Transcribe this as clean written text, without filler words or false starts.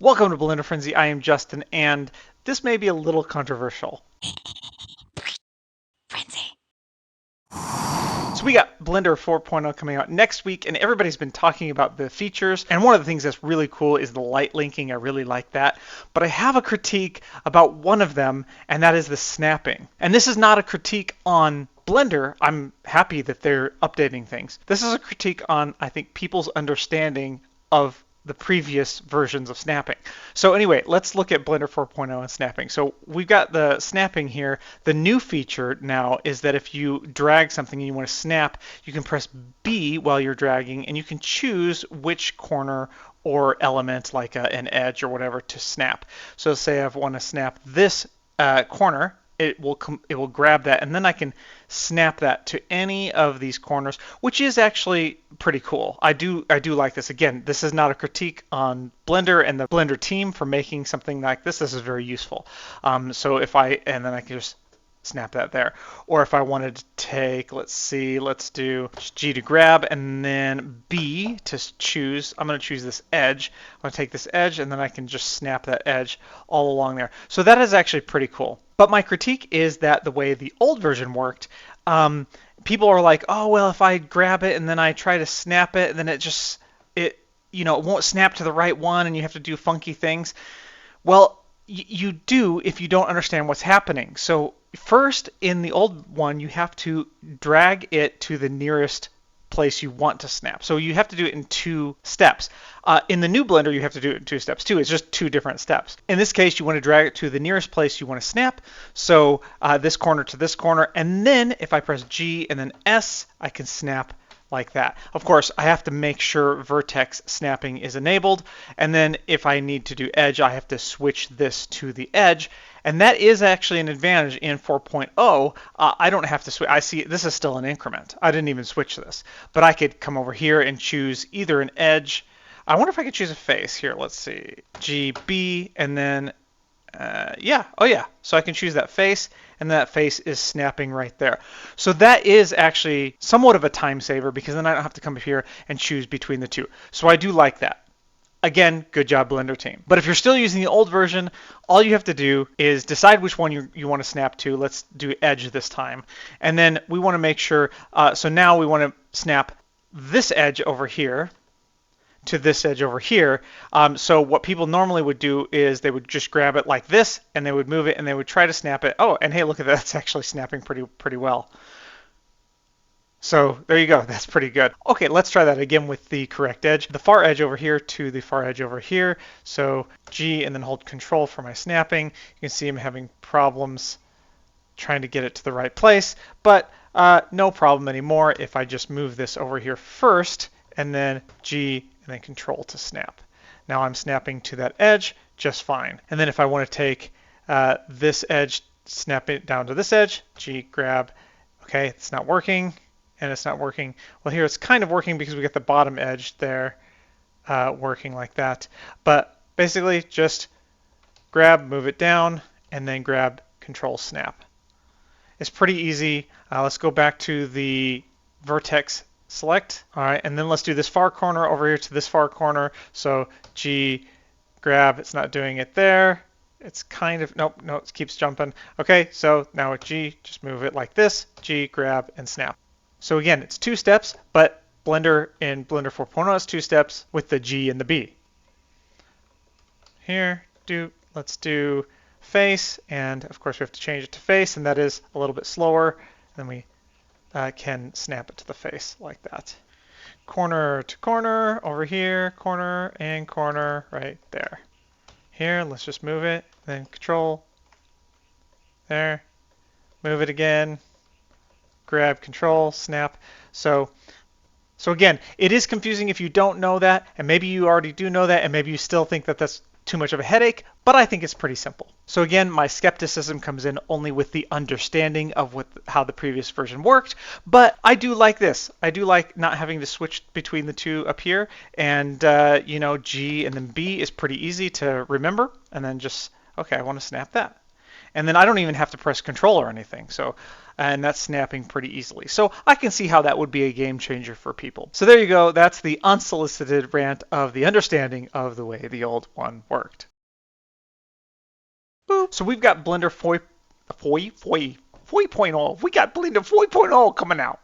Welcome to Blender Frenzy. I am Justin, and this may be a little controversial. Frenzy. So we got Blender 4.0 coming out next week, and everybody's been talking about the features. And one of the things that's really cool is the light linking. I really like that. But I have a critique about one of them, and that is the snapping. And this is not a critique on Blender. I'm happy that they're updating things. This is a critique on, I think, people's understanding of the previous versions of snapping. So anyway, let's look at Blender 4.0 and snapping. So we've got the snapping here. The new feature now is that if you drag something and you want to snap, you can press B while you're dragging, and you can choose which corner or element, like an edge or whatever, to snap. So say I want to snap this corner, it will grab that, and then I can snap that to any of these corners, which is actually pretty cool. I do like this. Again, this is not a critique on Blender and the Blender team for making something like this. This is very useful. So if and then I can just snap that there. Or if I wanted to take, let's do G to grab and then B to choose. I'm going to choose this edge. I'm going to take this edge and then I can just snap that edge all along there. So that is actually pretty cool. But my critique is that the way the old version worked, people are like, oh, well, if I grab it and then I try to snap it, then it won't snap to the right one and you have to do funky things. Well, you do if you don't understand what's happening. So first, in the old one, you have to drag it to the nearest place you want to snap. So you have to do it in 2 steps. In the new Blender, you have to do it in 2 steps too. It's just 2 different steps. In this case, you want to drag it to the nearest place you want to snap. So this corner to this corner. And then if I press G and then S, I can snap like that. Of course, I have to make sure vertex snapping is enabled. And then if I need to do edge, I have to switch this to the edge. And that is actually an advantage in 4.0. I don't have to switch. I see this is still an increment. I didn't even switch this. But I could come over here and choose either an edge. I wonder if I could choose a face. Here, let's see. GB, and then yeah, oh yeah. So I can choose that face, and that face is snapping right there. So that is actually somewhat of a time saver because then I don't have to come up here and choose between the two. So I do like that. Again, good job, Blender team. But if you're still using the old version, all you have to do is decide which one you want to snap to. Let's do edge this time. And then we want to make sure, so now we want to snap this edge over here to this edge over here. So what people normally would do is they would just grab it like this and they would move it and they would try to snap it. Oh, and hey, look at that. It's actually snapping pretty well. So there you go. That's pretty good. Okay, let's try that again with the correct edge. The far edge over here to the far edge over here. So G and then hold Control for my snapping. You can see I'm having problems trying to get it to the right place, but no problem anymore if I just move this over here first and then G and then Control to snap. Now I'm snapping to that edge just fine. And then if I want to take this edge, snap it down to this edge, G, grab. Okay, it's not working, and it's not working. Well, here it's kind of working because we got the bottom edge there working like that. But basically just grab, move it down, and then grab, Control, snap. It's pretty easy. Let's go back to the vertex select. All right, and then let's do this far corner over here to this far corner. So G, grab, it's not doing it there. It's kind of, nope, no, it keeps jumping. Okay, so now with G, just move it like this. G, grab, and snap. So again, it's 2 steps, but Blender in Blender 4.0 is 2 steps with the G and the B. Here, let's do face, and of course we have to change it to face, and that is a little bit slower. Then we can snap it to the face like that. Corner to corner over here, corner and corner right there. Here, let's just move it, then Control, there, move it again, grab, Control, snap. So again, it is confusing if you don't know that, and maybe you already do know that, and maybe you still think that that's too much of a headache, but I think it's pretty simple. So again, my skepticism comes in only with the understanding of how the previous version worked, but I do like this. I do like not having to switch between the two up here, and G and then B is pretty easy to remember, and then just, okay, I want to snap that. And then I don't even have to press Control or anything. So and that's snapping pretty easily. So I can see how that would be a game changer for people. So there you go. That's the unsolicited rant of the understanding of the way the old one worked. Boop. So we've got Blender 4.0. We got Blender 4.0 coming out.